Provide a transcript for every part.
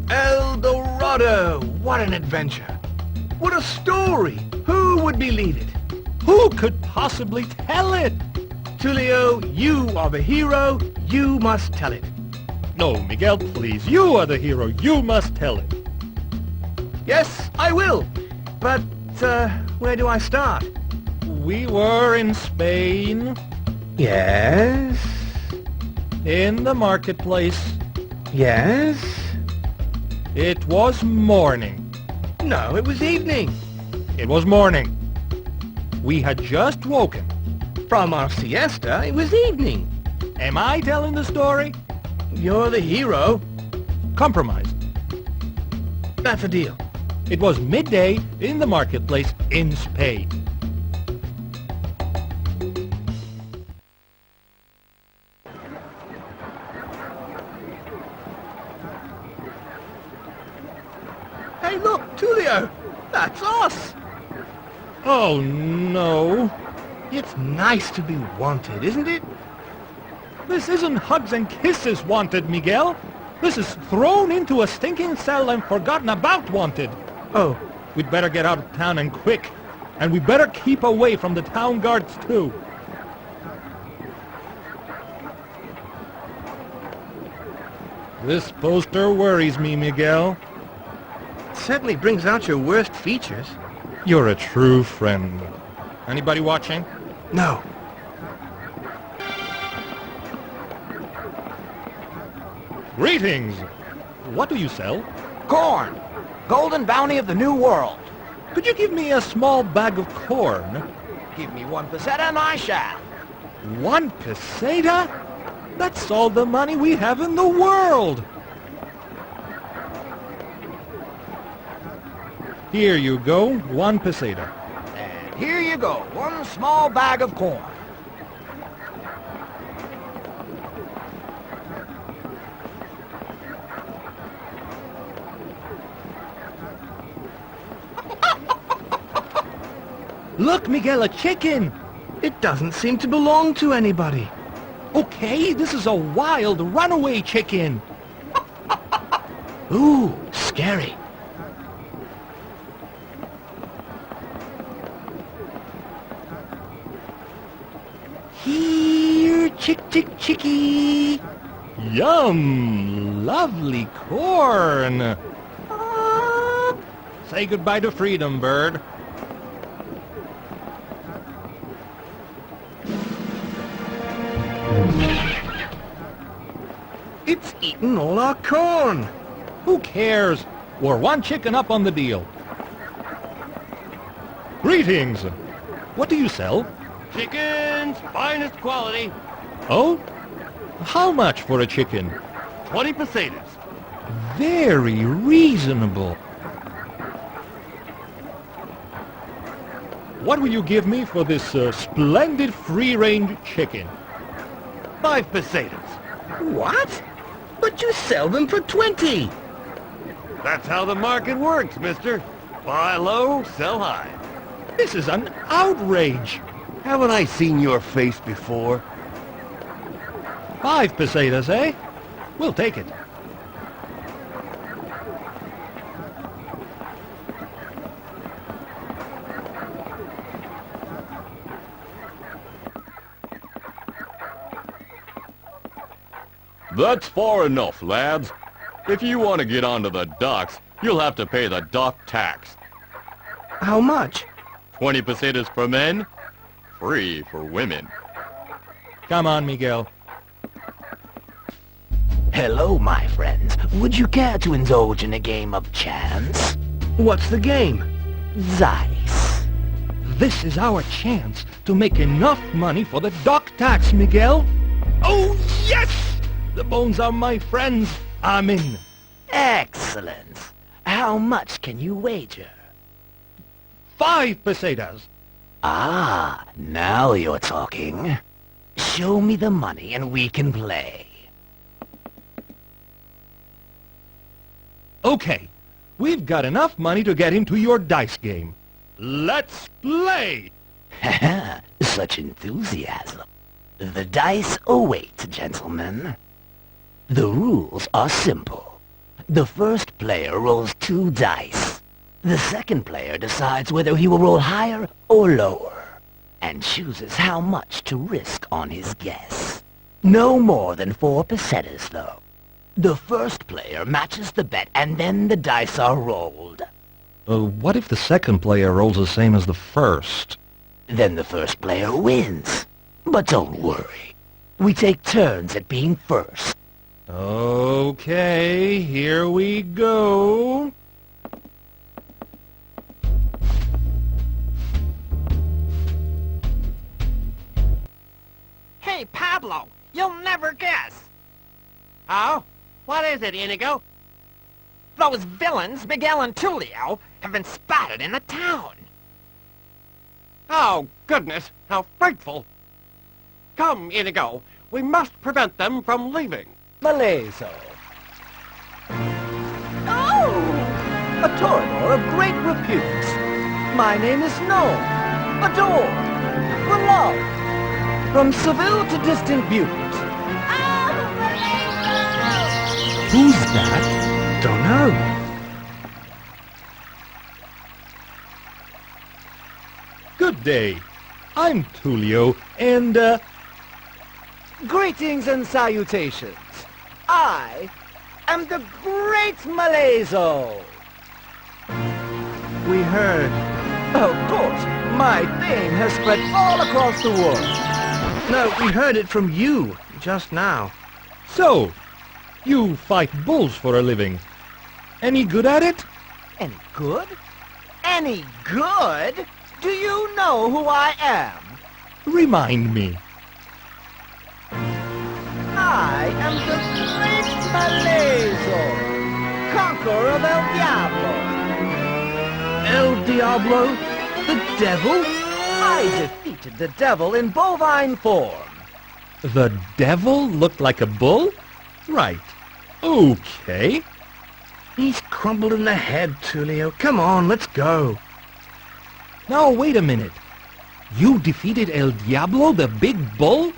El Dorado! What an adventure! What a story! Who would believe it? Who could possibly tell it? Tulio, you are the hero. You must tell it. No, Miguel, please. You are the hero. You must tell it. Yes, I will. But, where do I start? We were in Spain, Yes. in the marketplace. Yes. It was morning. No, it was evening. It was morning. We had just woken. From our siesta, it was evening. Am I telling the story? You're the hero. Compromise. That's a deal. It was midday in the marketplace in Spain. Hey, look, Tulio. That's us. Oh, no. It's nice to be wanted, isn't it? This isn't hugs and kisses wanted, Miguel. This is thrown into a stinking cell and forgotten about wanted. Oh, We'd better get out of town and quick. And we better keep away from the town guards, too. This poster worries me, Miguel. certainly brings out your worst features. You're a true friend. Anybody watching? No. Greetings! What do you sell? Corn! Golden bounty of the New World. Could you give me a small bag of corn? Give me 1 peseta and I shall. 1 peseta? That's all the money we have in the world! Here you go, 1 peseta. And here you go, 1 small bag of corn. Look, Miguel, a chicken! It doesn't seem to belong to anybody. Okay, this is a wild runaway chicken. Ooh, scary. Here, chickie. Yum! Lovely corn. Say goodbye to freedom, bird. It's eaten all our corn. Who cares? We're 1 chicken up on the deal. Greetings. What do you sell? Chicken's finest quality. Oh? How much for a chicken? 20 pesetas. Very reasonable. What will you give me for this splendid free-range chicken? 5 pesetas. What? But you sell them for 20. That's how the market works, mister. Buy low, sell high. This is an outrage. Haven't I seen your face before? 5 pesetas, eh? We'll take it. That's far enough, lads. If you want to get onto the docks, you'll have to pay the dock tax. How much? 20 pesetas for men, free for women. Come on, Miguel. Hello, my friends. Would you care to indulge in a game of chance? What's the game? Dice. This is our chance to make enough money for the dock tax, Miguel. Oh, yes! The bones are my friends. I'm in. Excellent. How much can you wager? 5 pesetas. Ah, now you're talking. Show me the money and we can play. Okay, we've got enough money to get into your dice game. Let's play! Haha, such enthusiasm. The dice await, gentlemen. The rules are simple. The first player rolls 2 dice. The second player decides whether he will roll higher or lower, and chooses how much to risk on his guess. No more than 4 pesetas, though. The first player matches the bet, and then the dice are rolled. What if the second player rolls the same as the first? Then the first player wins. But don't worry. We take turns at being first. Okay, here we go. Hey, Pablo, you'll never guess. Oh? What is it, Inigo? Those villains, Miguel and Tulio, have been spotted in the town. Oh, goodness, how frightful. Come, Inigo, we must prevent them from leaving. Malezo. Oh! A toreador of great repute. My name is known, adored, beloved, from Seville to distant Butte. Who's that? Don't know. Good day. I'm Tulio, and, Greetings and salutations. I am the great Malezo. We heard. Of course, my fame has spread all across the world. No, we heard it from you just now. so, you fight bulls for a living. Any good at it? Any good? Any good? Do you know who I am? Remind me. I am the great Malezo, conqueror of El Diablo. El Diablo? The devil? I defeated the devil in bovine form. The devil looked like a bull? Right. Okay. He's crumbled in the head, Tulio. Come on, let's go. Now, wait a minute. You defeated El Diablo, the big bull?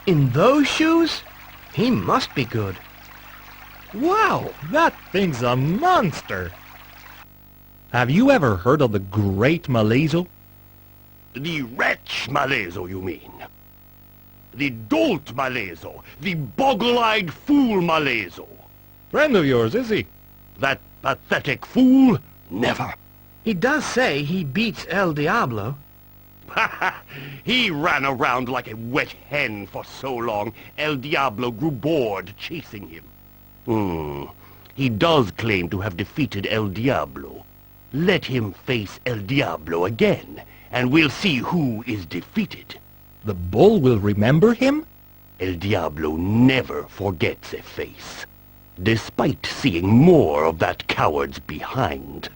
In those shoes? He must be good. Wow, that thing's a monster. Have you ever heard of the Great Malezo? The wretch Malezo, you mean? The dolt Malezo, the boggle-eyed fool Malezo. Friend of yours, is he? That pathetic fool? Never. He does say he beats El Diablo. He ran around like a wet hen for so long, El Diablo grew bored chasing him. He does claim to have defeated El Diablo. Let him face El Diablo again, and we'll see who is defeated. The bull will remember him? El Diablo never forgets a face, despite seeing more of that coward's behind.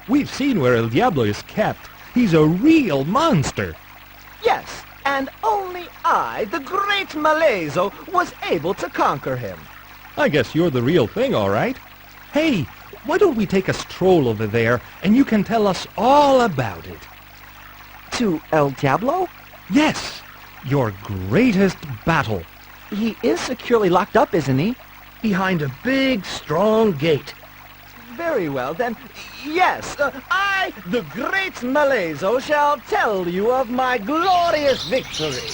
We've seen where El Diablo is kept. He's a real monster. Yes, and only I, the great Malezo, was able to conquer him. I guess you're the real thing, all right. Hey, why don't we take a stroll over there, and you can tell us all about it? To El Diablo? Yes, your greatest battle. He is securely locked up, isn't he? Behind a big, strong gate. Very well, then. Yes, I, the great Malezo, shall tell you of my glorious victory.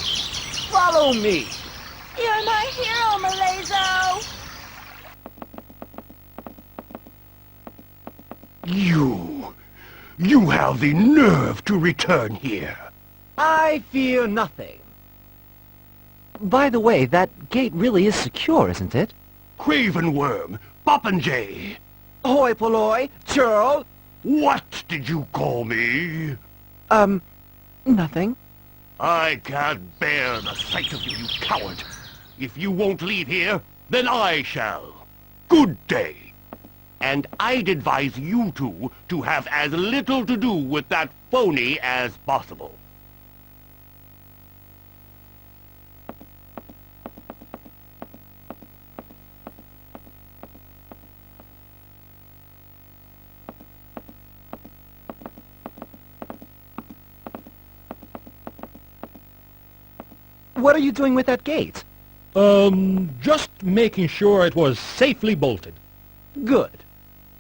Follow me. You're my hero, Malezo! You have the nerve to return here. I fear nothing. By the way, that gate really is secure, isn't it? Craven Worm, Popinjay. Hoi polloi, churl. What did you call me? Nothing. I can't bear the sight of you, you coward. If you won't leave here, then I shall. Good day. And I'd advise you two to have as little to do with that phony as possible. What are you doing with that gate? Just making sure it was safely bolted. Good.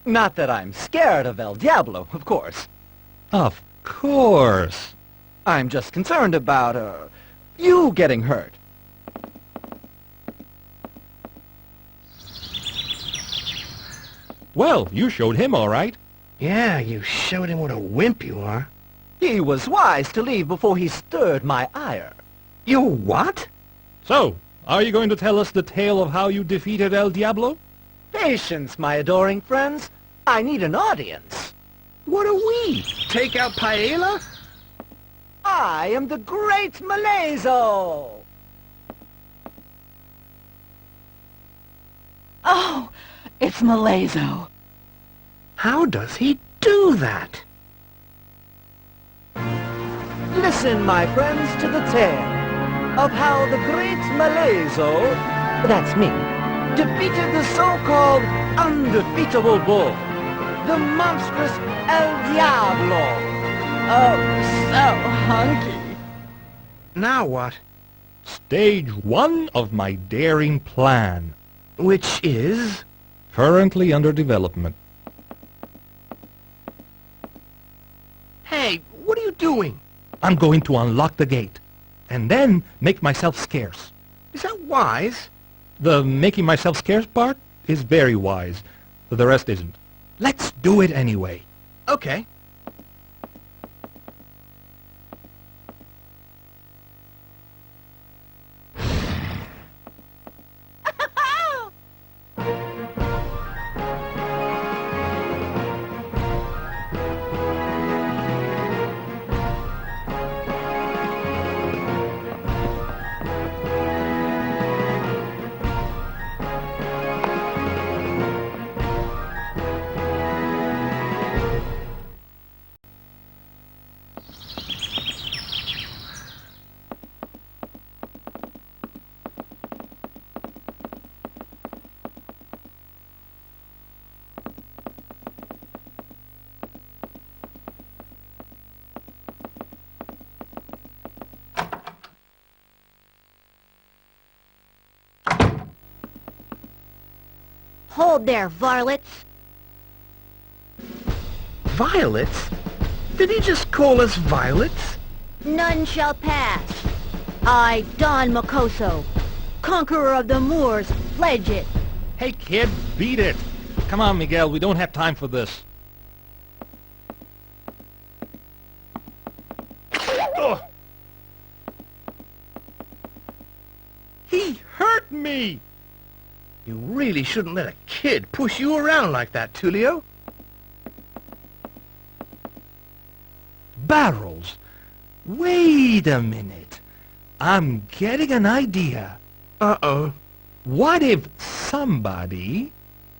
Not that I'm scared of El Diablo, of course. Of course. I'm just concerned about, you getting hurt. Well, you showed him all right. Yeah, you showed him what a wimp you are. He was wise to leave before he stirred my ire. You what? So, are you going to tell us the tale of how you defeated El Diablo? Patience, my adoring friends. I need an audience. What are we? Take out Paella? I am the Great Malezo! Oh, it's Malezo. How does he do that? Listen, my friends, to the tale of how the Great Malezo, that's me, defeated the so-called undefeatable bull, the monstrous El Diablo. Oh, so hunky. Now what? Stage 1 of my daring plan. Which is? Currently under development. Hey, what are you doing? I'm going to unlock the gate, and then make myself scarce. Is that wise? The making myself scarce part is very wise. The rest isn't. Let's do it anyway. Okay. Hold there, varlets. Violets? Did he just call us violets? None shall pass. I, Don Mocoso, conqueror of the Moors, pledge it. Hey kid, beat it! Come on, Miguel, we don't have time for this. Ugh. He hurt me! You really shouldn't let a kid push you around like that, Tulio. Barrels? Wait a minute. I'm getting an idea. Uh-oh. What if somebody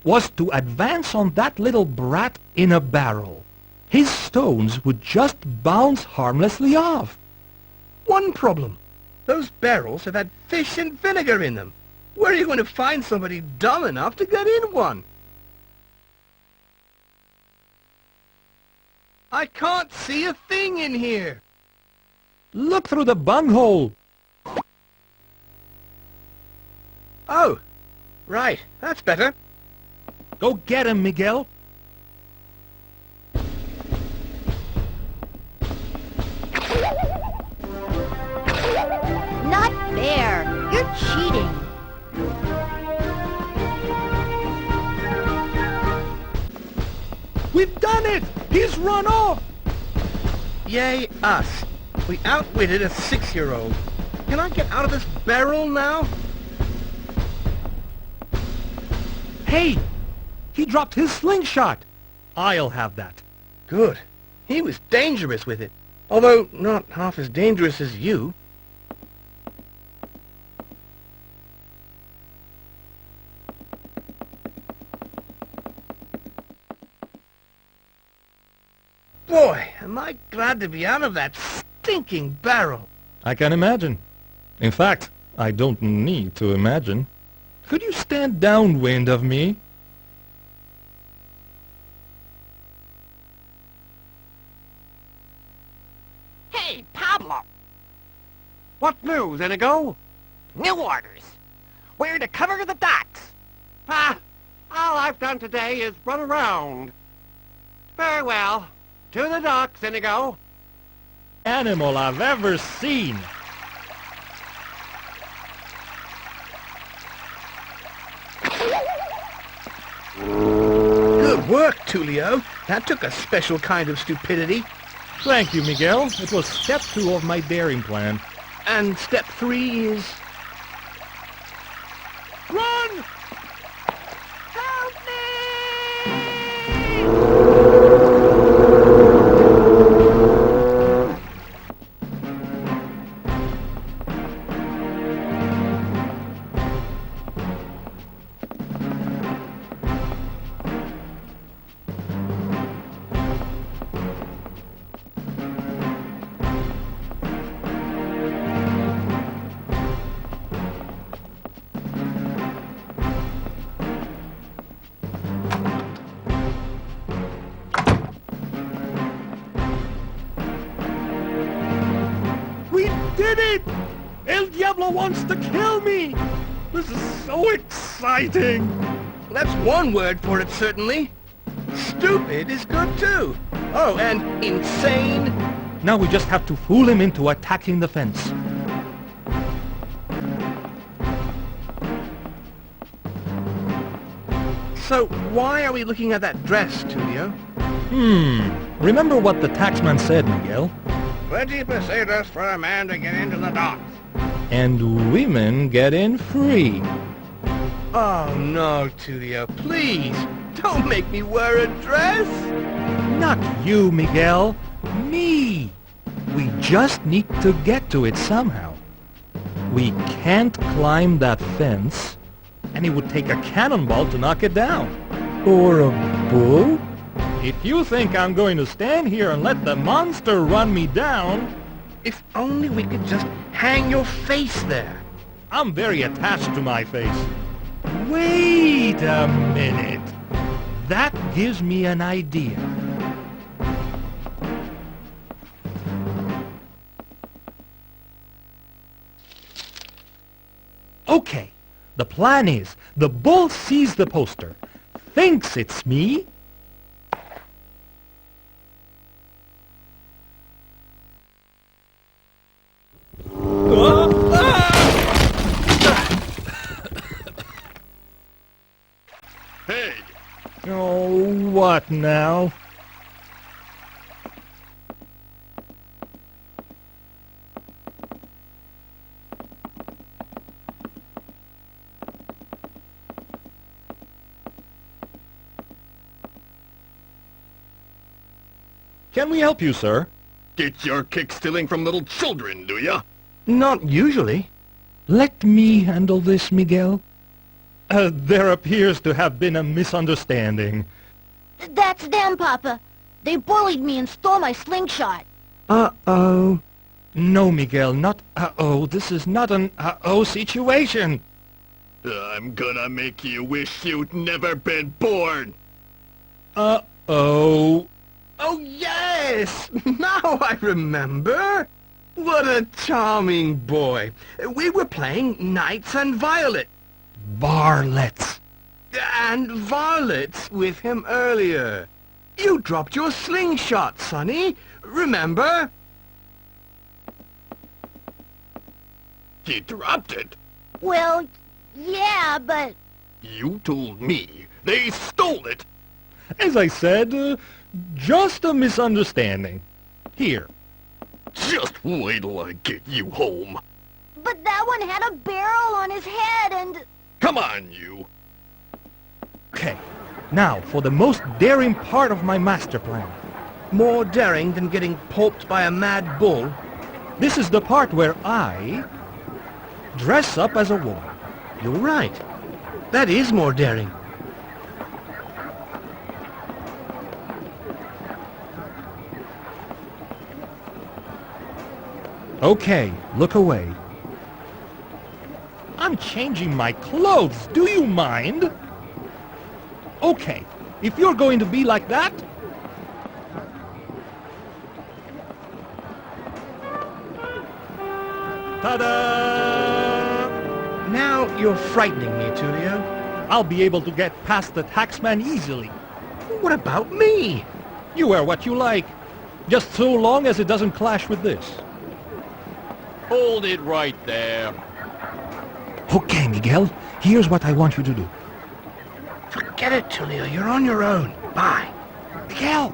was to advance on that little brat in a barrel? His stones would just bounce harmlessly off. One problem. Those barrels have had fish and vinegar in them. Where are you going to find somebody dumb enough to get in one? I can't see a thing in here. Look through the bunghole. Oh, right. That's better. Go get him, Miguel. Not fair. You're cheating. We've done it! He's run off! Yay, us. We outwitted a 6-year-old. Can I get out of this barrel now? Hey! He dropped his slingshot! I'll have that. Good. He was dangerous with it. Although not half as dangerous as you. Boy, am I glad to be out of that stinking barrel. I can imagine. In fact, I don't need to imagine. Could you stand downwind of me? Hey, Pablo! What news, Inigo? New orders. We're to cover the docks. Ah, all I've done today is run around. Very well. To the docks, Inigo. Animal I've ever seen. Good work, Tulio. That took a special kind of stupidity. Thank you, Miguel. It was step 2 of my daring plan. And step 3 is... Run! Help me! We did it! El Diablo wants to kill me! This is so exciting! That's one word for it, certainly. Stupid is good, too. Oh, and insane? Now we just have to fool him into attacking the fence. So, why are we looking at that dress, Tulio? Remember what the taxman said, Miguel? 20 pesetas for a man to get into the docks. And women get in free. Oh, no, Tulio, please. Don't make me wear a dress. Not you, Miguel. Me. We just need to get to it somehow. We can't climb that fence, and it would take a cannonball to knock it down. Or a bull? If you think I'm going to stand here and let the monster run me down... If only we could just hang your face there. I'm very attached to my face. Wait a minute. That gives me an idea. Okay, the plan is, the bull sees the poster, thinks it's me, Hey! oh, what now? Can we help you, sir? Get your kick stealing from little children, do ya? Not usually. Let me handle this, Miguel. There appears to have been a misunderstanding. That's them, Papa. They bullied me and stole my slingshot. Uh-oh. No, Miguel, not uh-oh. This is not an uh-oh situation. I'm gonna make you wish you'd never been born! Uh-oh. Oh, yes! Now I remember. What a charming boy. We were playing Knights and Violet. Varlets. And varlets with him earlier. You dropped your slingshot, Sonny. Remember? You dropped it! Well, yeah, but... You told me they stole it! As I said, just a misunderstanding. Here. Just wait till I get you home. But that one had a barrel on his head and... Come on, you! Okay, now for the most daring part of my master plan. More daring than getting pulped by a mad bull. This is the part where I dress up as a woman. You're right. That is more daring. Okay, look away. I'm changing my clothes. Do you mind? Okay, if you're going to be like that... Ta-da! Now you're frightening me, Tulio. I'll be able to get past the taxman easily. What about me? You wear what you like, just so long as it doesn't clash with this. Hold it right there. Okay, Miguel, here's what I want you to do. Forget it, Tulio. You're on your own. Bye. Miguel!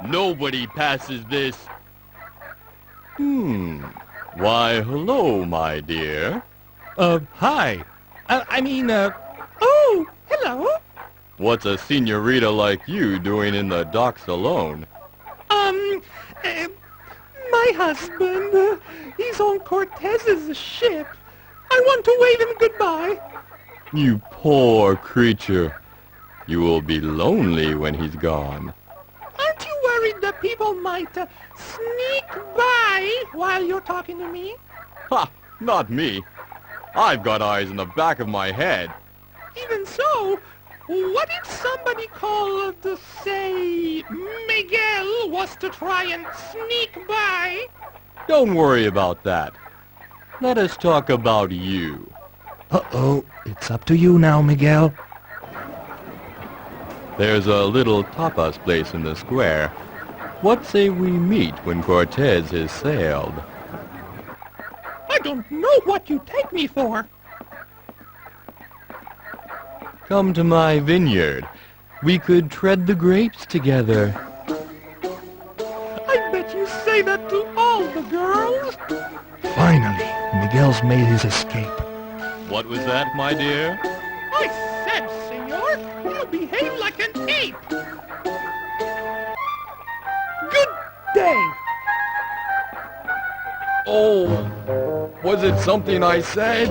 Nobody passes this. Why, hello, my dear. Hi. Oh, hello. What's a senorita like you doing in the docks alone? My husband, he's on Cortez's ship. I want to wave him goodbye. You poor creature. You will be lonely when he's gone. Aren't you worried that people might sneak by while you're talking to me? Ha! Not me. I've got eyes in the back of my head. Even so, what if somebody called, say, Miguel was to try and sneak by? Don't worry about that. Let us talk about you. Uh-oh, it's up to you now, Miguel. There's a little tapas place in the square. What say we meet when Cortez has sailed? I don't know what you take me for. Come to my vineyard. We could tread the grapes together. I bet you say that to all the girls. Finally, Miguel's made his escape. What was that, my dear? I said, senor, you behave like an ape. Good day. Oh, was it something I said?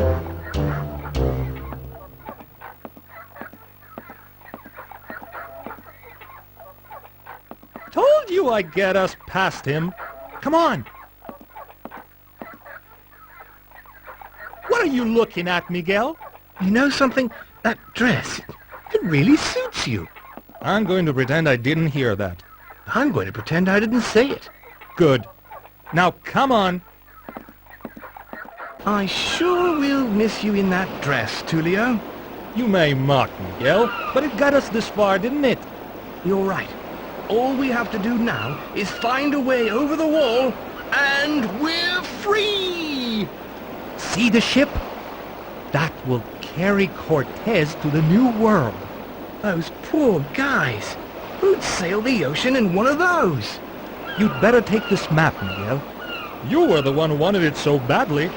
Told you I'd get us past him. Come on. What are you looking at, Miguel? You know something? That dress, it really suits you. I'm going to pretend I didn't hear that. I'm going to pretend I didn't say it. Good. Now come on. I sure will miss you in that dress, Tulio. You may mock, Miguel, but it got us this far, didn't it? You're right. All we have to do now is find a way over the wall, and we're free! See the ship? That will carry Cortez to the New World. Those poor guys. Who'd sail the ocean in one of those? You'd better take this map, Miguel. You were the one who wanted it so badly.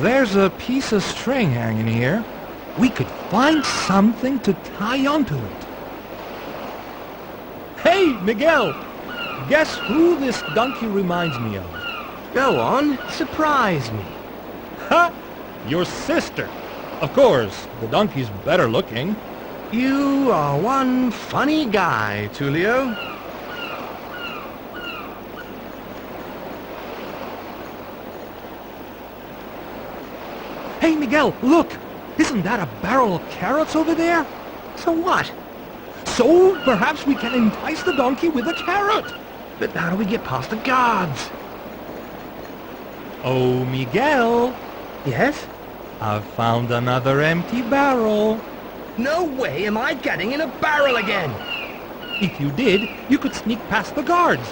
There's a piece of string hanging here. We could find something to tie onto it. Hey, Miguel! Guess who this donkey reminds me of? Go on, surprise me. Ha! Your sister. Of course, the donkey's better looking. You are one funny guy, Tulio. Hey, Miguel, look! Isn't that a barrel of carrots over there? So what? So perhaps we can entice the donkey with a carrot. But how do we get past the guards? Oh, Miguel, Yes? I've found another empty barrel. No way am I getting in a barrel again! If you did, you could sneak past the guards.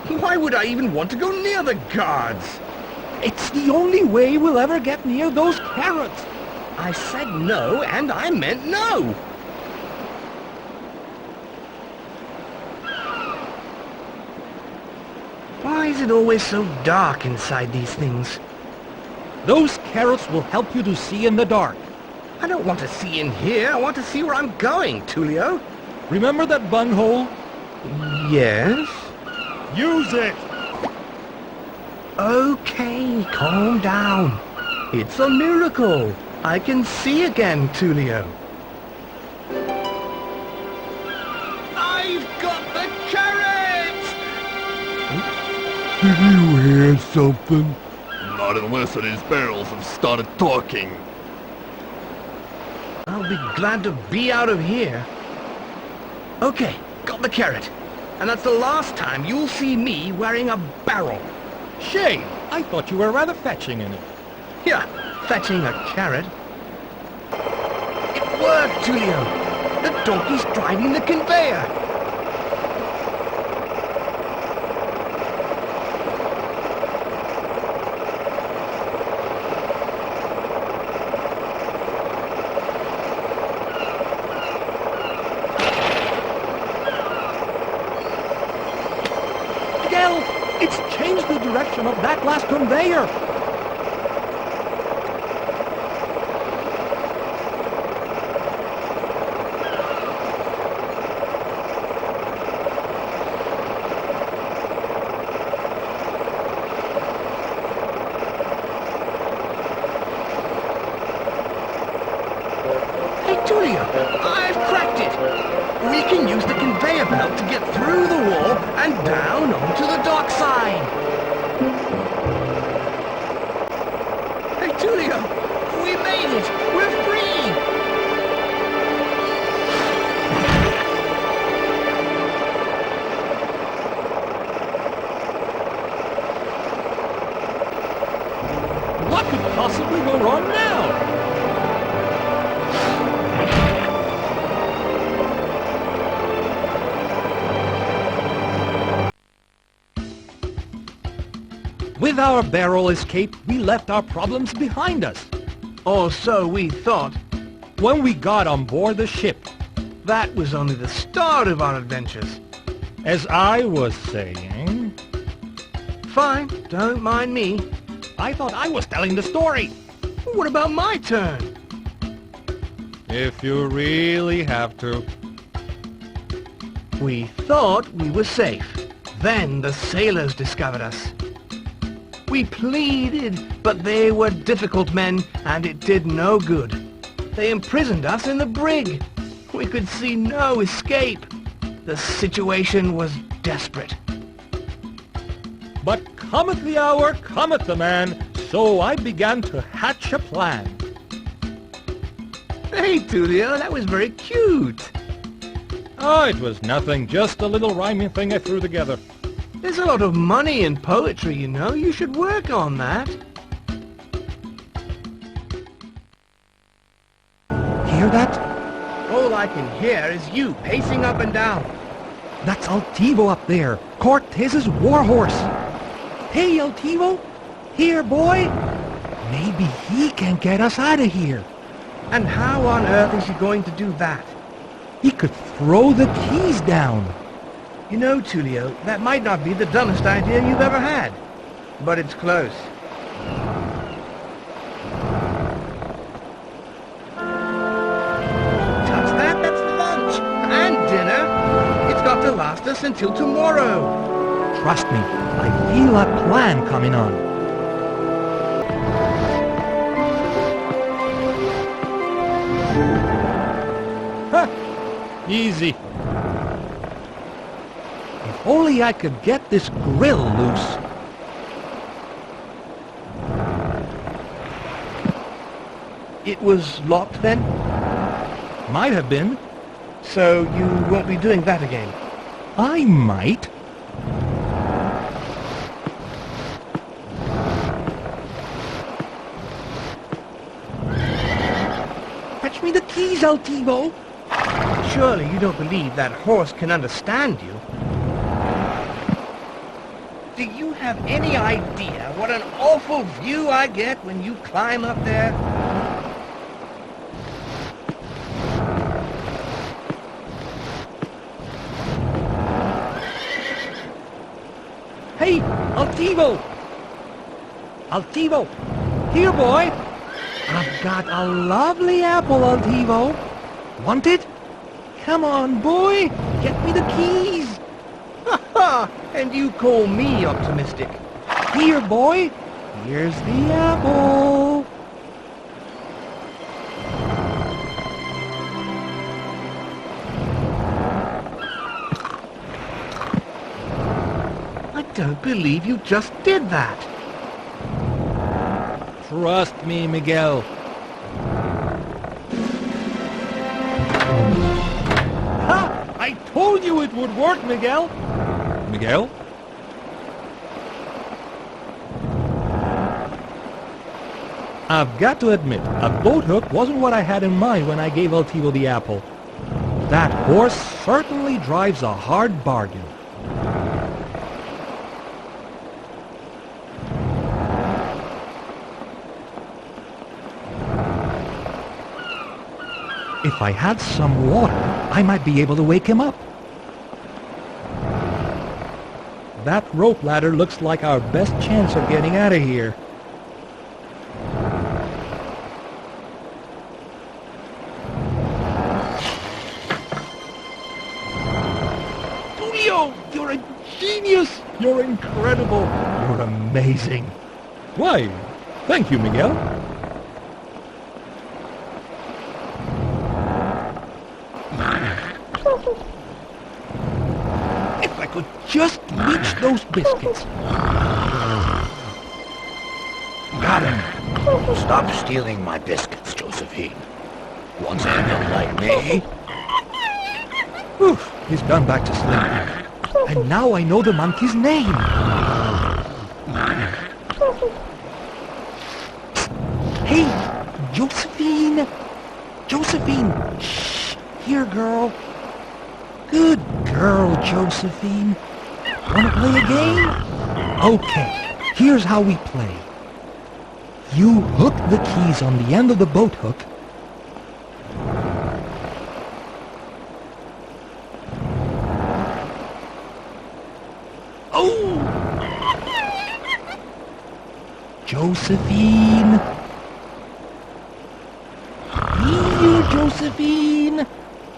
Why would I even want to go near the guards? It's the only way we'll ever get near those carrots. I said no, and I meant no! Why is it always so dark inside these things? Those carrots will help you to see in the dark. I don't want to see in here. I want to see where I'm going, Tulio. Remember that bunghole? Yes? Use it! Okay, calm down. It's a miracle. I can see again, Tulio. I've got the carrots! Oops. Did you hear something? Not unless it is barrels have started talking. I'll be glad to be out of here. Okay, got the carrot. And that's the last time you'll see me wearing a barrel. Shame. I thought you were rather fetching in it. Yeah, fetching a carrot. It worked, Tulio. The donkey's driving the conveyor. Miguel, it's changed the direction of that last conveyor. Hey, Tulio, I've cracked it. We can use the conveyor belt to get through the wall and down onto the dock side. Hey, Tulio, we made it. We're free. What could possibly go wrong now? With our barrel escape, we left our problems behind us. Or so we thought. When we got on board the ship, That was only the start of our adventures. as I was saying, Fine, don't mind me. I thought I was telling the story. What about my turn? If you really have to. We thought we were safe. Then the sailors discovered us. We pleaded, but they were difficult men, and it did no good. They imprisoned us in the brig. We could see no escape. The situation was desperate. But cometh the hour, cometh the man, so I began to hatch a plan. Hey, Tulio, that was very cute. Oh, it was nothing, just a little rhyming thing I threw together. There's a lot of money in poetry, you know. You should work on that. Hear that? All I can hear is you pacing up and down. That's Altivo up there, Cortez's warhorse. Hey, Altivo, here, boy. Maybe he can get us out of here. And how on earth is he going to do that? He could throw the keys down. You know, Tulio, that might not be the dumbest idea you've ever had. But it's close. Touch that, that's lunch. And dinner. It's got to last us until tomorrow. Trust me, I feel a plan coming on. Huh, easy. If only I could get this grill loose. It was locked then? Might have been. So you won't be doing that again? I might. Fetch me the keys, Altivo. Surely you don't believe that horse can understand you? Do you have any idea what an awful view I get when you climb up there? Hey, Altivo! Altivo! Here, boy! I've got a lovely apple, Altivo. Want it? Come on, boy! Get me the keys! Ha ha! And you call me optimistic? Here, boy! Here's the apple! I don't believe you just did that. Trust me, Miguel. Ha! I told you it would work, Miguel. Miguel? I've got to admit, a boat hook wasn't what I had in mind when I gave El Tio the apple. That horse certainly drives a hard bargain. If I had some water, I might be able to wake him up. That rope ladder looks like our best chance of getting out of here. Julio, you're a genius! You're incredible! You're amazing! Why, thank you, Miguel. If I could just reach those biscuits. Got him. Stop stealing my biscuits, Josephine. Once a young like me. Oof, he's gone back to sleep. And now I know the monkey's name. Hey, Josephine! Josephine! Shh! Here, girl. Good girl, Josephine. Wanna play a game? Okay, here's how we play. You hook the keys on the end of the boat hook. Oh! Josephine! Here, Josephine!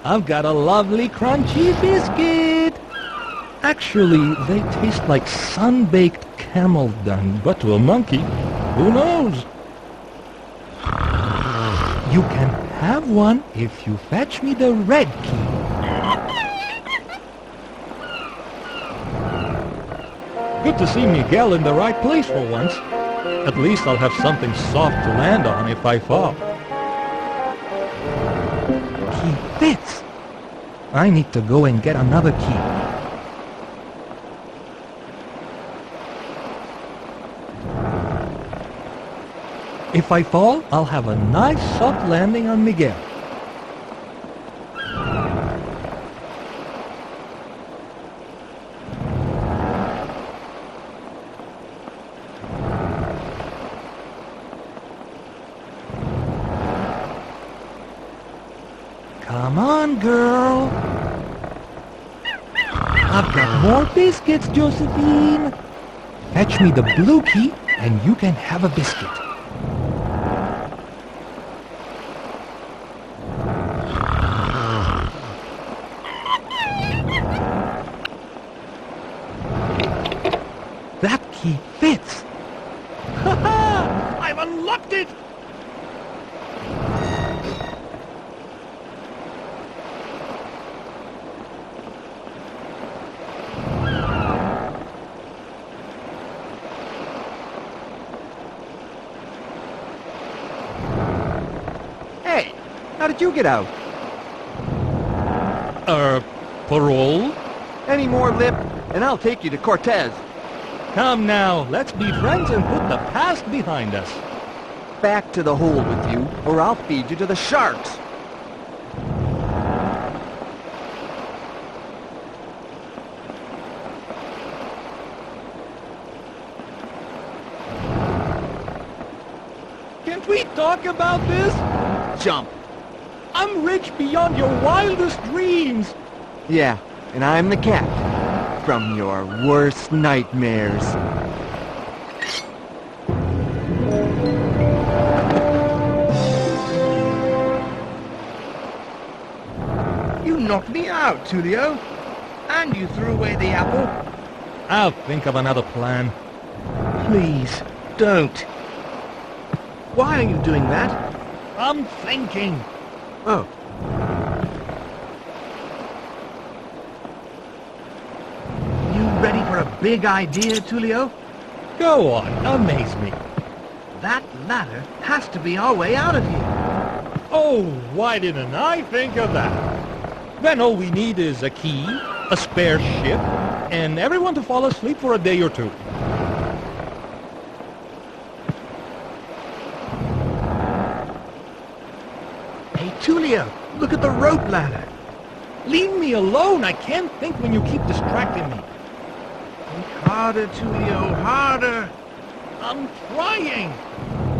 I've got a lovely crunchy biscuit! Actually, they taste like sun-baked camel dung, but to a monkey, who knows? You can have one if you fetch me the red key. Good to see Miguel in the right place for once. At least I'll have something soft to land on if I fall. Key fits! I need to go and get another key. If I fall, I'll have a nice soft landing on Miguel. Come on, girl. I've got more biscuits, Josephine. Fetch me the blue key, and you can have a biscuit. That key fits. Ha ha! I've unlocked it! Hey, how did you get out? Parole? Any more lip, and I'll take you to Cortez. Come now, let's be friends and put the past behind us. Back to the hold with you, or I'll feed you to the sharks. Can't we talk about this? Jump. I'm rich beyond your wildest dreams. Yeah, and I'm the captain. From your worst nightmares. You knocked me out, Tulio. And you threw away the apple. I'll think of another plan. Please, don't. Why are you doing that? I'm thinking. Oh. You ready for a big idea, Tulio? Go on, amaze me. That ladder has to be our way out of here. Oh, why didn't I think of that? Then all we need is a key, a spare ship, and everyone to fall asleep for a day or two. Hey, Tulio, look at the rope ladder. Leave me alone, I can't think when you keep distracting me. Think harder, Tulio, harder. I'm trying.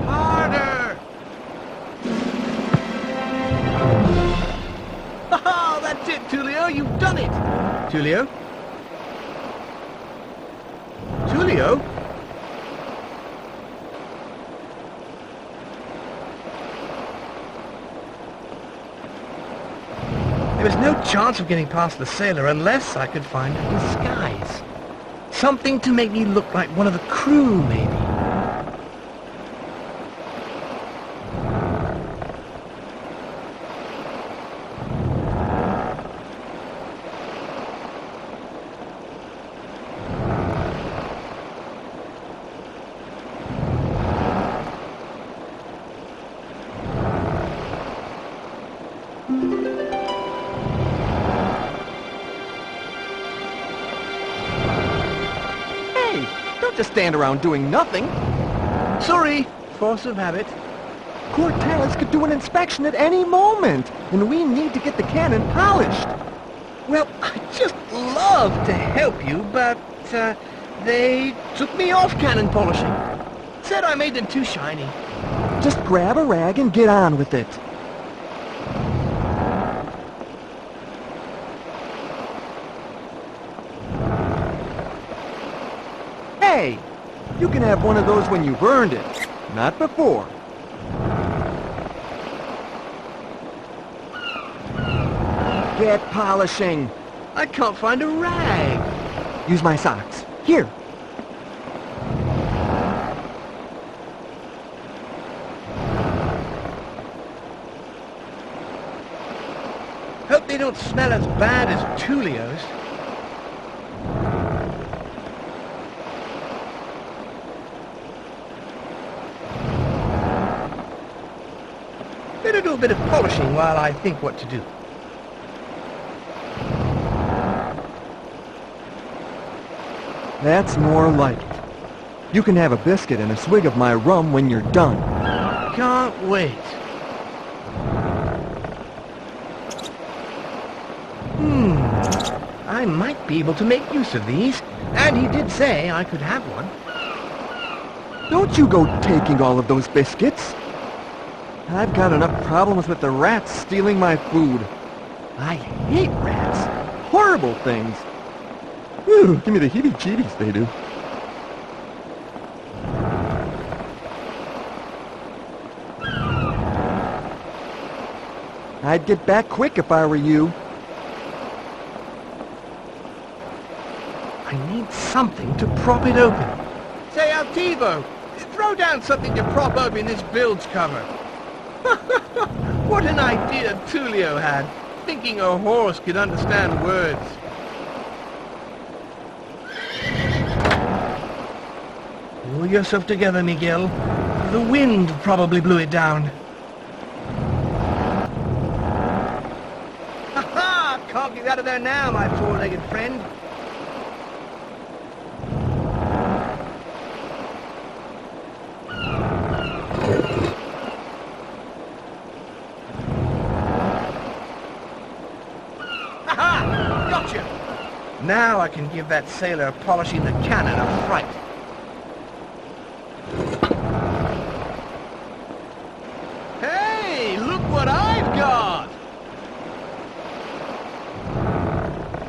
Harder! Ha! That's it, Tulio! You've done it! Tulio? Tulio? There was no chance of getting past the sailor unless I could find a disguise. Something to make me look like one of the crew, maybe. Hey, don't just stand around doing nothing. Sorry, force of habit. Cortez could do an inspection at any moment, and we need to get the cannon polished. Well, I'd just love to help you, but they took me off cannon polishing. Said I made them too shiny. Just grab a rag and get on with it. Hey, you can have one of those when you burned it, not before. Get polishing. I can't find a rag. Use my socks. Here. Hope they don't smell as bad as Tulio's. Better do a bit of polishing while I think what to do. That's more like it. You can have a biscuit and a swig of my rum when you're done. Can't wait. I might be able to make use of these, and he did say I could have one. Don't you go taking all of those biscuits. I've got enough problems with the rats stealing my food. I hate rats. Horrible things. Ooh, give me the heebie-jeebies, they do. I'd get back quick if I were you. I need something to prop it open. Say, Altivo, throw down something to prop open this bilge cover. What an idea Tulio had, thinking a horse could understand words. Pull yourself together, Miguel. The wind probably blew it down. Ha-ha! Can't get out of there now, my four-legged friend. Ha-ha! Gotcha! Now I can give that sailor polishing the cannon a fright. Hey, look what I've got!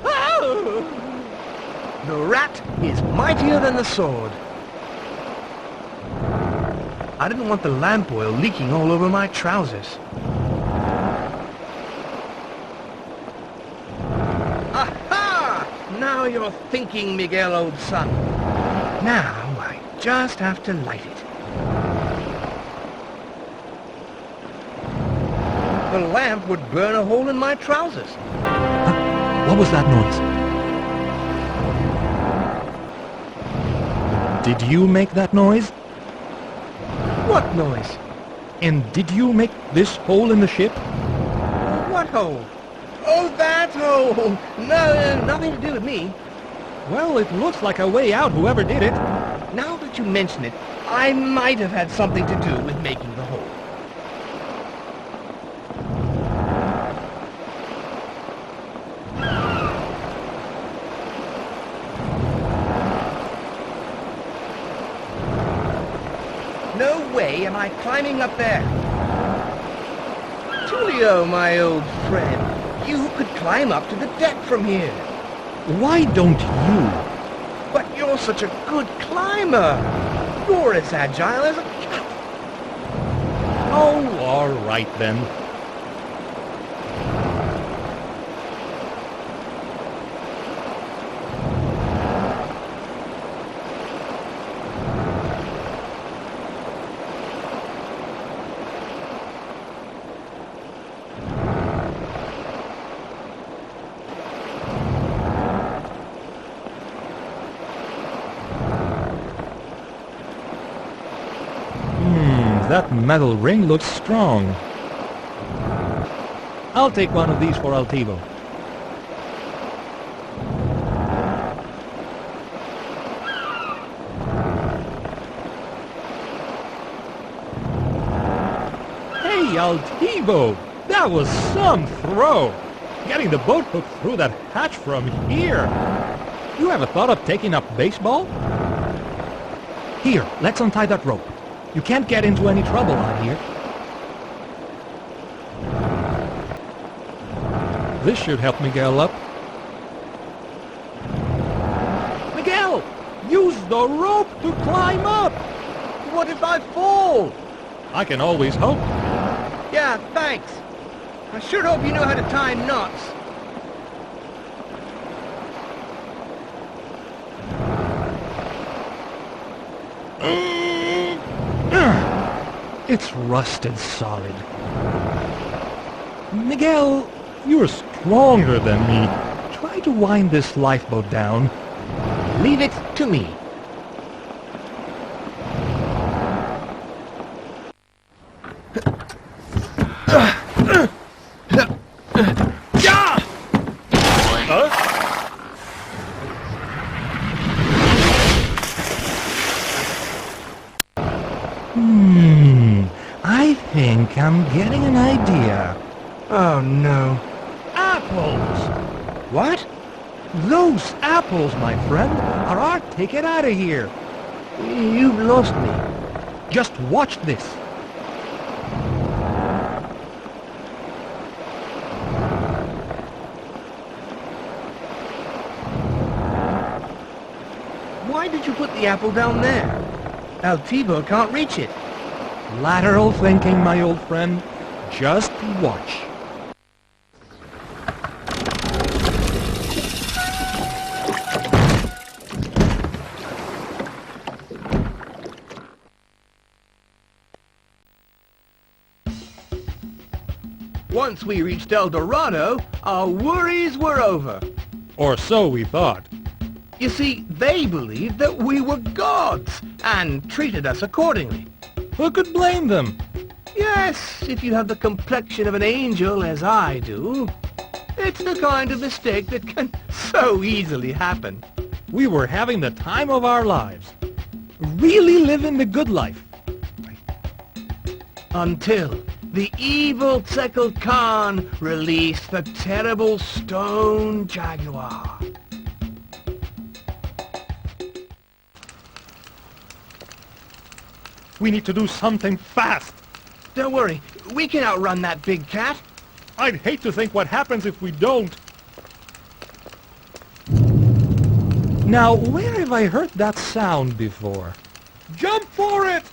Oh! The rat is mightier than the sword. I didn't want the lamp oil leaking all over my trousers. Aha! Now you're thinking, Miguel, old son. Now I just have to light it. The lamp would burn a hole in my trousers. What was that noise? Did you make that noise? What noise? And did you make this hole in the ship? What hole? Oh, that hole! No, nothing to do with me. Well, it looks like a way out, whoever did it. Now that you mention it, I might have had something to do with making the hole. No way am I climbing up there. Tulio, my old friend, you could climb up to the deck from here. Why don't you? But you're such a good climber. You're as agile as a cat. Oh, all right then. That metal ring looks strong. I'll take one of these for Altivo. Hey, Altivo! That was some throw! Getting the boat hook through that hatch from here! You ever thought of taking up baseball? Here, let's untie that rope. You can't get into any trouble out here. This should help Miguel up. Miguel! Use the rope to climb up! What if I fall? I can always hope. Yeah, thanks. I sure hope you know how to tie knots. It's rusted solid. Miguel, you're stronger than me. Try to wind this lifeboat down. Leave it to me. I think I'm getting an idea. Oh, no. Apples! What? Those apples, my friend, are our ticket out of here. You've lost me. Just watch this. Why did you put the apple down there? Altivo can't reach it. Lateral thinking, my old friend. Just watch. Once we reached El Dorado, our worries were over. Or so we thought. You see, they believed that we were gods and treated us accordingly. Who could blame them? Yes, if you have the complexion of an angel as I do. It's the kind of mistake that can so easily happen. We were having the time of our lives. Really living the good life. Until the evil Tsekal Khan released the terrible stone jaguar. We need to do something fast. Don't worry, we can outrun that big cat. I'd hate to think what happens if we don't. Now, where have I heard that sound before? Jump for it!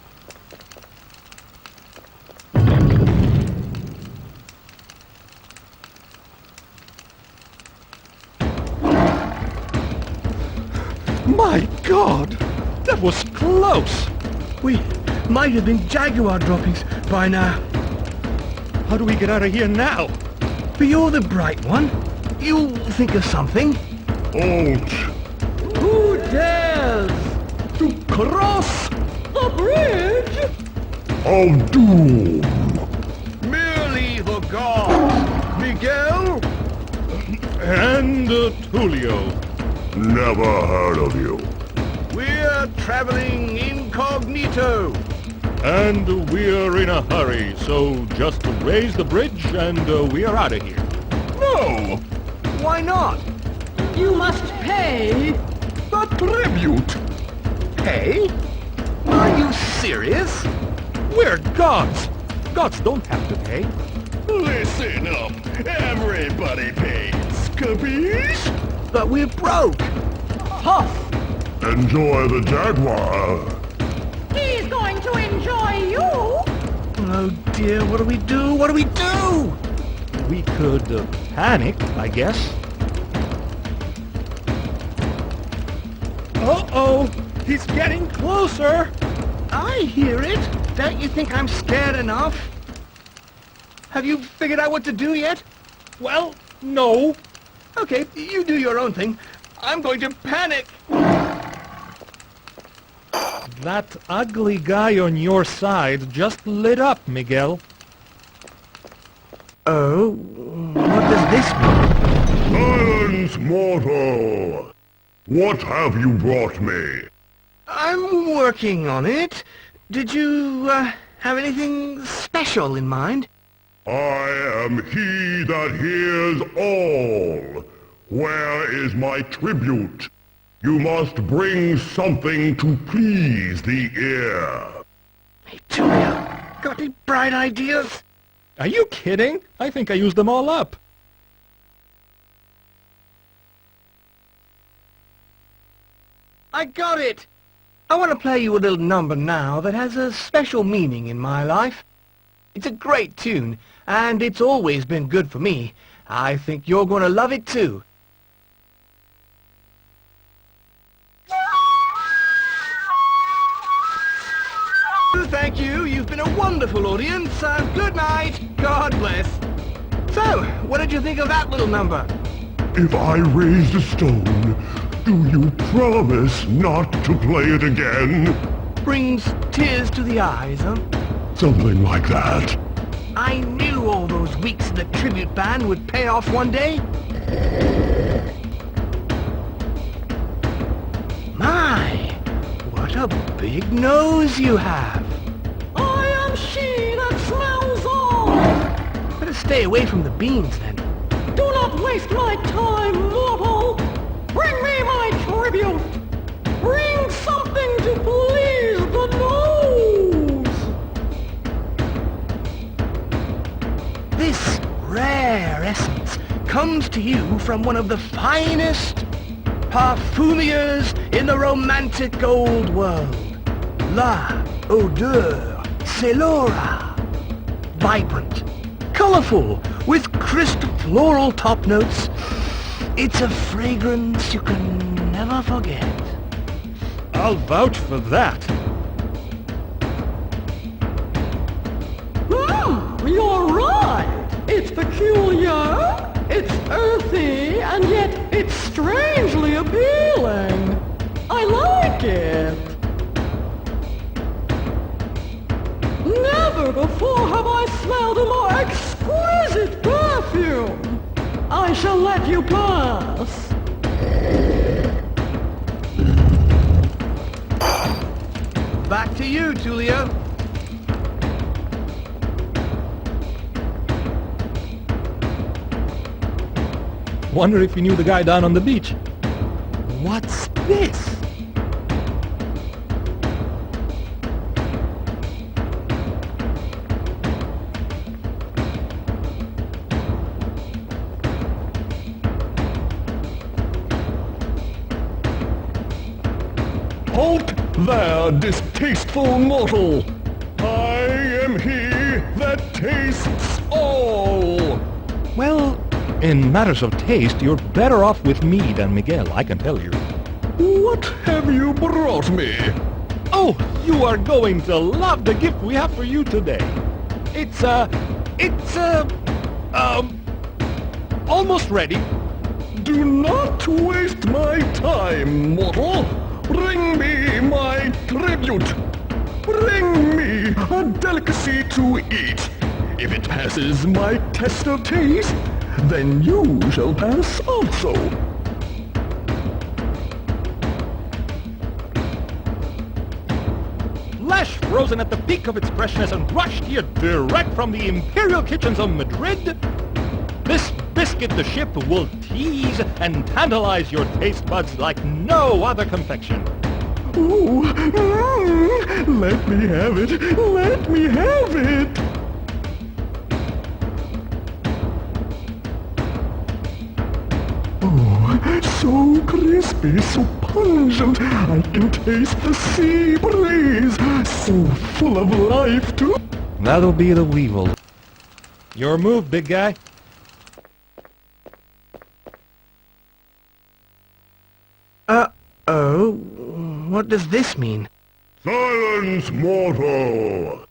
My God! That was close! We might have been jaguar droppings by now. How do we get out of here now? But you're the bright one. You'll think of something. Ouch! Who dares to cross The bridge? Of doom! Merely the gods. Miguel? And Tulio. Never heard of you. We're traveling incognito. And we're in a hurry, so just raise the bridge and we are out of here. No! Why not? You must pay. The tribute. Hey? Are you serious? We're gods! Gods don't have to pay. Listen up. Everybody pays. Capiche? But we're broke. Huff. Enjoy the Jaguar. He's going to enjoy you. Oh dear, what do we do? What do we do? We could panic, I guess. Uh-oh! He's getting closer! I hear it. Don't you think I'm scared enough? Have you figured out what to do yet? Well, no. Okay, you do your own thing. I'm going to panic. That ugly guy on your side just lit up, Miguel. Oh, what does this mean? Silence, mortal! What have you brought me? I'm working on it. Did you, have anything special in mind? I am he that hears all. Where is my tribute? You must bring something to please the ear. Hey, Tulio, got any bright ideas? Are you kidding? I think I used them all up. I got it! I want to play you a little number now that has a special meaning in my life. It's a great tune, and it's always been good for me. I think you're going to love it too. Thank you. You've been a wonderful audience. Good night. God bless. So, what did you think of that little number? If I raised a stone, do you promise not to play it again? Brings tears to the eyes, huh? Something like that. I knew all those weeks in the tribute band would pay off one day. My, what a big nose you have. I am she that smells all. Better stay away from the beans then. Do not waste my time, mortal. Bring me my tribute. Bring something to please the nose. This rare essence comes to you from one of the finest parfumiers in the romantic old world. La odeur Celora. Vibrant, colorful, with crisp floral top notes. It's a fragrance you can never forget. I'll vouch for that. You're right. It's peculiar, it's earthy, and yet it's strangely appealing. I like it. Never before have I smelled a more exquisite perfume. I shall let you pass. Back to you, Tulio. Wonder if you knew the guy down on the beach. What's this? Halt there, distasteful mortal! I am he that tastes all! Well, in matters of taste, you're better off with me than Miguel, I can tell you. What have you brought me? Oh, you are going to love the gift we have for you today. It's almost ready. Do not waste my time, mortal! bring me my tribute. Bring me a delicacy to eat. If it passes my test of taste, then you shall pass also. Flesh frozen at the peak of its freshness and rushed here direct from the imperial kitchens of Madrid. This biscuit the ship will tease and tantalize your taste buds like no other confection. Ooh, let me have it. Let me have it. Oh, so crispy, so pungent. I can taste the sea breeze. So full of life, too. That'll be the weevil. Your move, big guy. Uh-oh. What does this mean? Silence, mortal!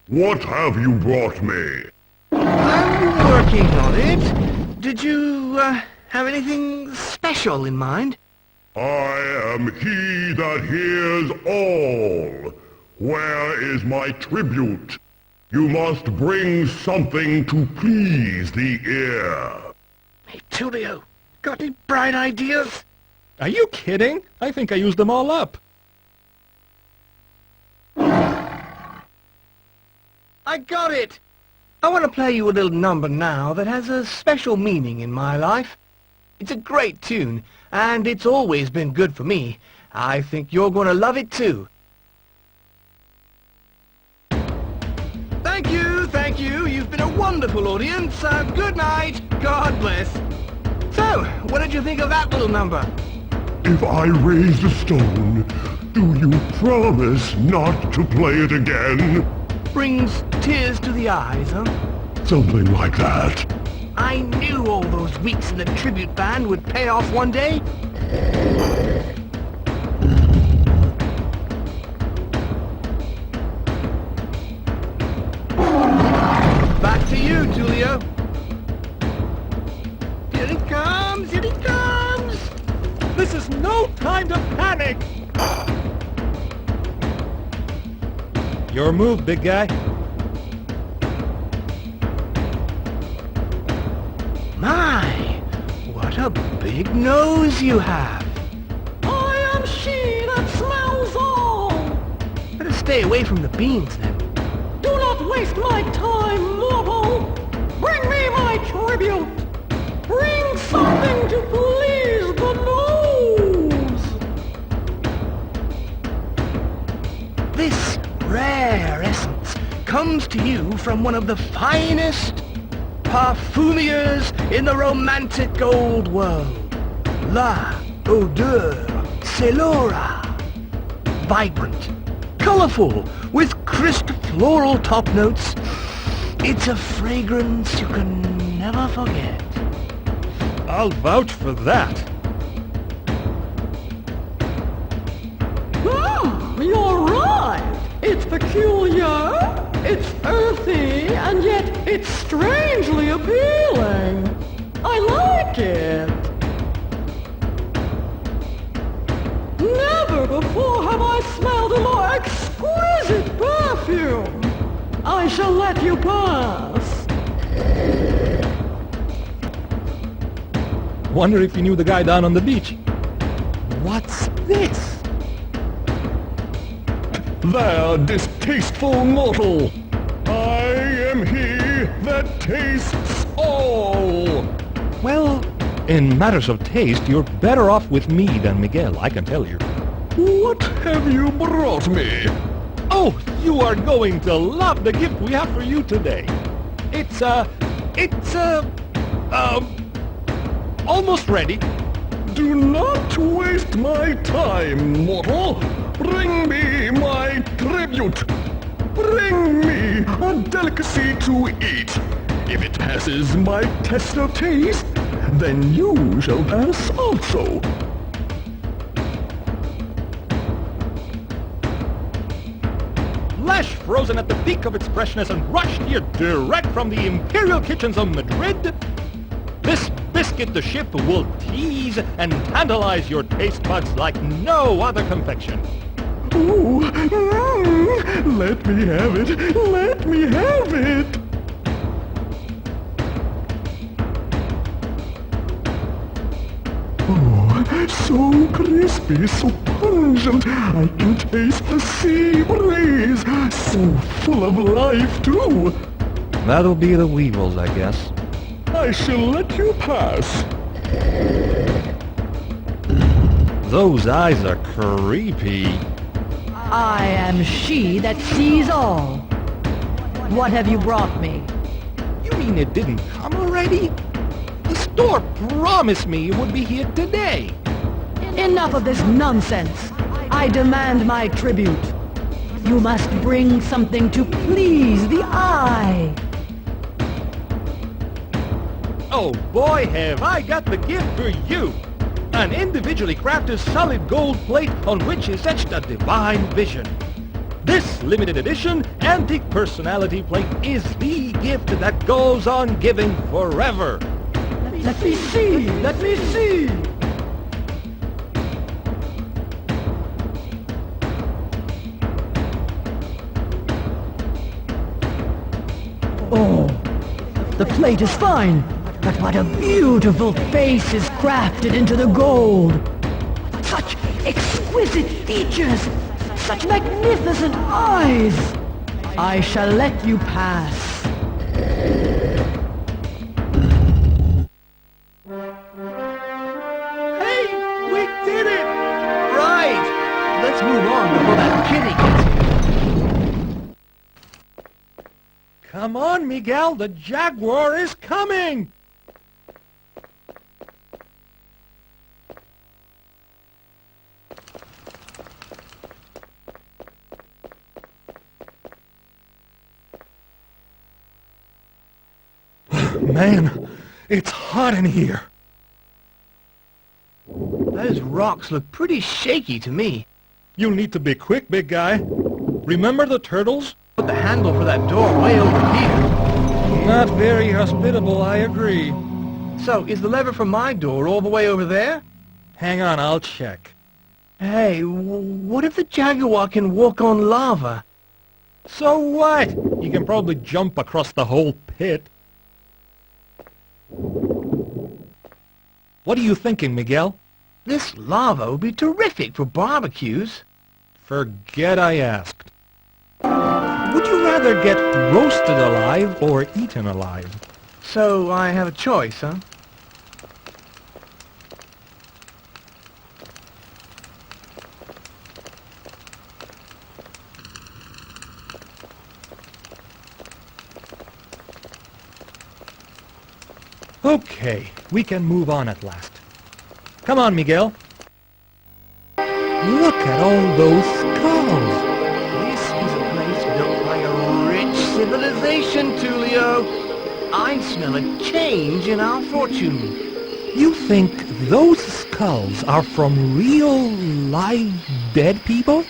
What have you brought me? I'm working on it. Did you, have anything special in mind? I am he that hears all. Where is my tribute? You must bring something to please the ear. Hey, Tulio, got any bright ideas? Are you kidding? I think I used them all up. I got it! I want to play you a little number now that has a special meaning in my life. It's a great tune, and it's always been good for me. I think you're going to love it too. Thank you, thank you. You've been a wonderful audience. Good night. God bless. So, what did you think of that little number? If I raise the stone, do you promise not to play it again? Brings tears to the eyes, huh? Something like that. I knew all those weeks in the tribute band would pay off one day. Back to you, Tulio. Here it comes! Here it comes! This is no time to panic! Your move, big guy. My, what a big nose you have. I am she that smells all. Better stay away from the beans, then. Do not waste my time, mortal. Bring me my tribute. Bring something to please the nose. This rare essence comes to you from one of the finest parfumiers in the romantic old world. La Odeur Celora. Vibrant, colorful, with crisp floral top notes. It's a fragrance you can never forget. I'll vouch for that. You're right. It's peculiar, it's earthy, and yet it's strangely appealing. I like it. Never before have I smelled a more exquisite perfume. I shall let you pass. Wonder if you knew the guy down on the beach. What's this? There, distasteful mortal! I am he that tastes all! Well, in matters of taste, you're better off with me than Miguel, I can tell you. What have you brought me? Oh, you are going to love the gift we have for you today. It's almost ready. Do not waste my time, mortal! Bring me my tribute! Bring me a delicacy to eat! If it passes my test of taste, then you shall pass also. Flesh frozen at the peak of its freshness and rushed here direct from the imperial kitchens of Madrid. This biscuit the ship will tease and tantalize your taste buds like no other confection. Ooh, let me have it. Let me have it. Oh, so crispy, so pungent. I can taste the sea breeze. So full of life, too. That'll be the weevils, I guess. I shall let you pass. Those eyes are creepy. I am she that sees all. What have you brought me? You mean it didn't come already? The store promised me it would be here today. Enough of this nonsense. I demand my tribute. You must bring something to please the eye. Oh boy, have I got the gift for you! An individually crafted solid gold plate on which is etched a divine vision. This limited edition antique personality plate is the gift that goes on giving forever. Let me see! Let me see! Oh, the plate is fine. But what a beautiful face is crafted into the gold! Such exquisite features! Such magnificent eyes! I shall let you pass. Hey, we did it! Right! Let's move on before that kitty gets here. Come on, Miguel, the Jaguar is coming! Man, it's hot in here. Those rocks look pretty shaky to me. You'll need to be quick, big guy. Remember the turtles? Put the handle for that door way over here. Not very hospitable, I agree. So, is the lever for my door all the way over there? Hang on, I'll check. Hey, what if the Jaguar can walk on lava? So what? You can probably jump across the whole pit. What are you thinking, Miguel? This lava would be terrific for barbecues. Forget I asked. Would you rather get roasted alive or eaten alive? So I have a choice, huh? Okay, we can move on at last. Come on, Miguel. Look at all those skulls. This is a place built by a rich civilization, Tulio. I smell a change in our fortune. You think those skulls are from real, live, dead people?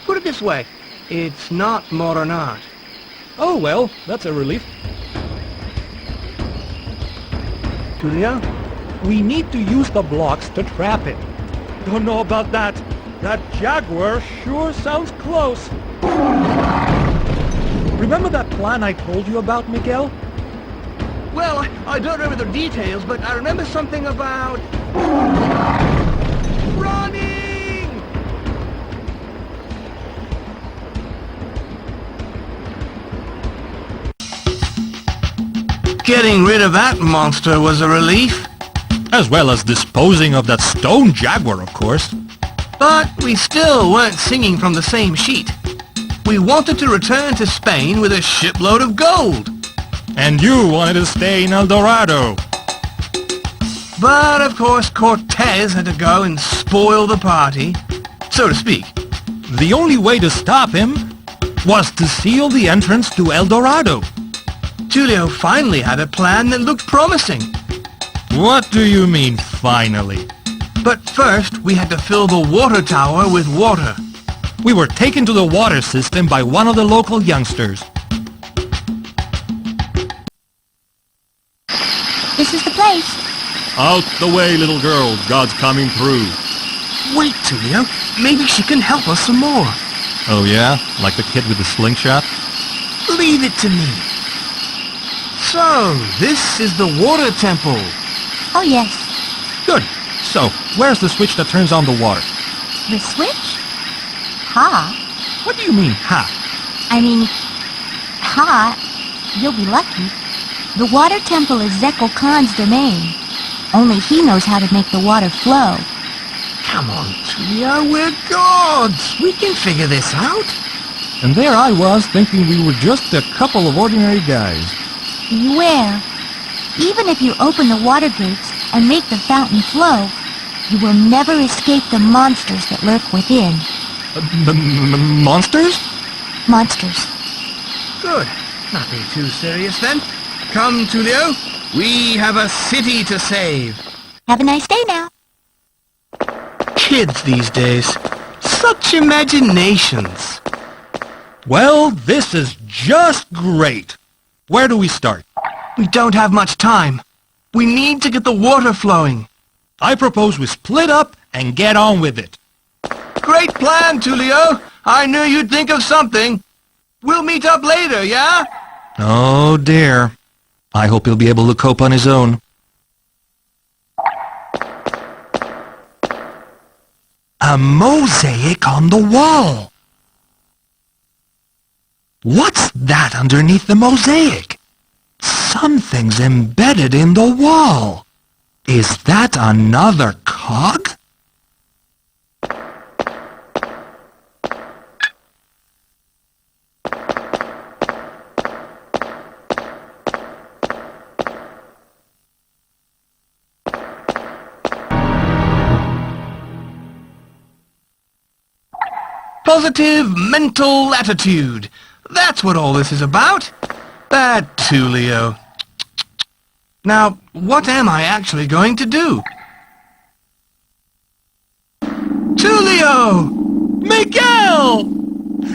Put it this way, it's not modern art. Oh, well, that's a relief. Tulio? We need to use the blocks to trap it. Don't know about that. That Jaguar sure sounds close. Remember that plan I told you about, Miguel? Well, I don't remember the details, but I remember something about... running! Getting rid of that monster was a relief. As well as disposing of that stone Jaguar, of course. But we still weren't singing from the same sheet. We wanted to return to Spain with a shipload of gold. And you wanted to stay in El Dorado. But, of course, Cortez had to go and spoil the party, so to speak. The only way to stop him was to seal the entrance to El Dorado. Julio finally had a plan that looked promising. What do you mean, finally? But first, we had to fill the water tower with water. We were taken to the water system by one of the local youngsters. This is the place. Out the way, little girl. God's coming through. Wait, Tulio. Maybe she can help us some more. Oh yeah? Like the kid with the slingshot? Leave it to me. So, this is the water temple. Oh, yes. Good. So, where's the switch that turns on the water? The switch? Ha. What do you mean, ha? I mean, ha. You'll be lucky. The water temple is Zekel Khan's domain. Only he knows how to make the water flow. Come on, Tulio. We're gods. We can figure this out. And there I was, thinking we were just a couple of ordinary guys. Beware. Even if you open the water gates and make the fountain flow, you will never escape the monsters that lurk within. Monsters? Monsters. Good. Nothing too serious then. Come, Tulio. We have a city to save. Have a nice day now. Kids these days. Such imaginations. Well, this is just great. Where do we start? We don't have much time. We need to get the water flowing. I propose we split up and get on with it. Great plan, Tulio. I knew you'd think of something. We'll meet up later, yeah? Oh dear. I hope he'll be able to cope on his own. A mosaic on the wall. What's that underneath the mosaic? Something's embedded in the wall. Is that another cog? Positive mental attitude. That's what all this is about. That Tulio. Now, what am I actually going to do? Tulio! Miguel!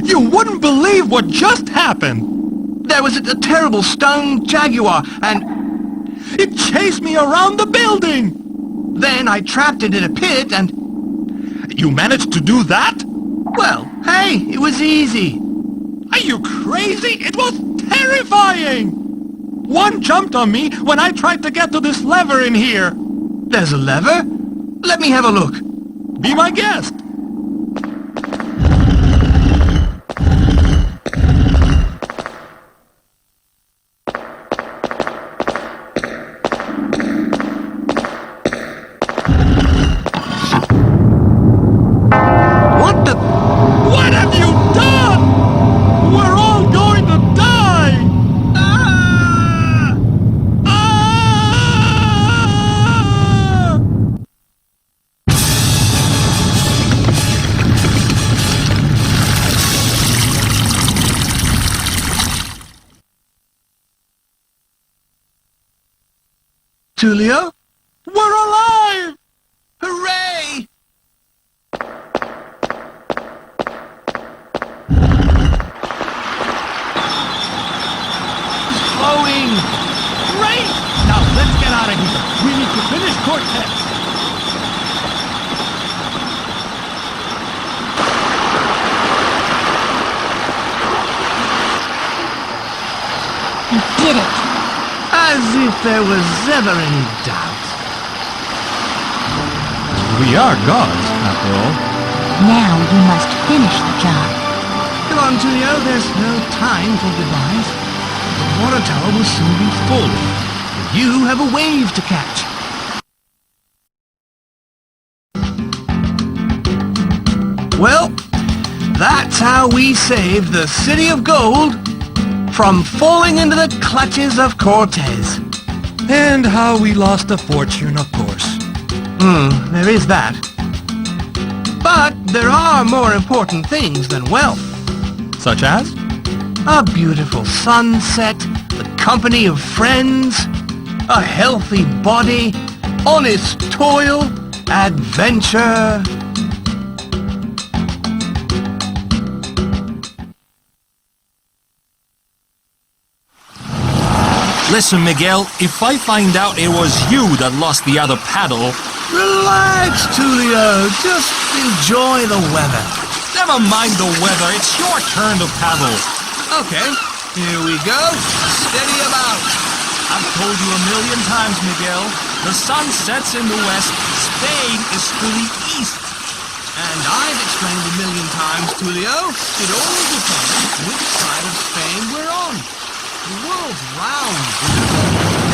You wouldn't believe what just happened. There was a terrible stone jaguar, and It chased me around the building. then I trapped it in a pit, and... You managed to do that? Well, hey, it was easy. Are you crazy? It was terrifying! One jumped on me when I tried to get to this lever in here. There's a lever? Let me have a look. Be my guest. What the... What have you done? We're all going to die! Ah! Ah! Tulio? We're alive! Hooray! Flowing! Great! Now let's get out of here. We need to finish Cortez. You did it. As if there was ever any doubt. We are gods, after all. Now you must finish the job. Come on, Tulio, there's no time for goodbyes. The water tower will soon be full. You have a wave to catch. Well, that's how we saved the City of Gold from falling into the clutches of Cortez. And how we lost a fortune, of course. There is that. But there are more important things than wealth. Such as? A beautiful sunset, the company of friends, a healthy body, honest toil, adventure. Listen, Miguel, if I find out it was you that lost the other paddle... Relax, Tulio. Just enjoy the weather. Never mind the weather, it's your turn to paddle. Okay, here we go. Steady about. I've told you a million times, Miguel. The sun sets in the west, Spain is to the east. And I've explained a million times, Tulio. It all depends which side of Spain we're on. The world's round.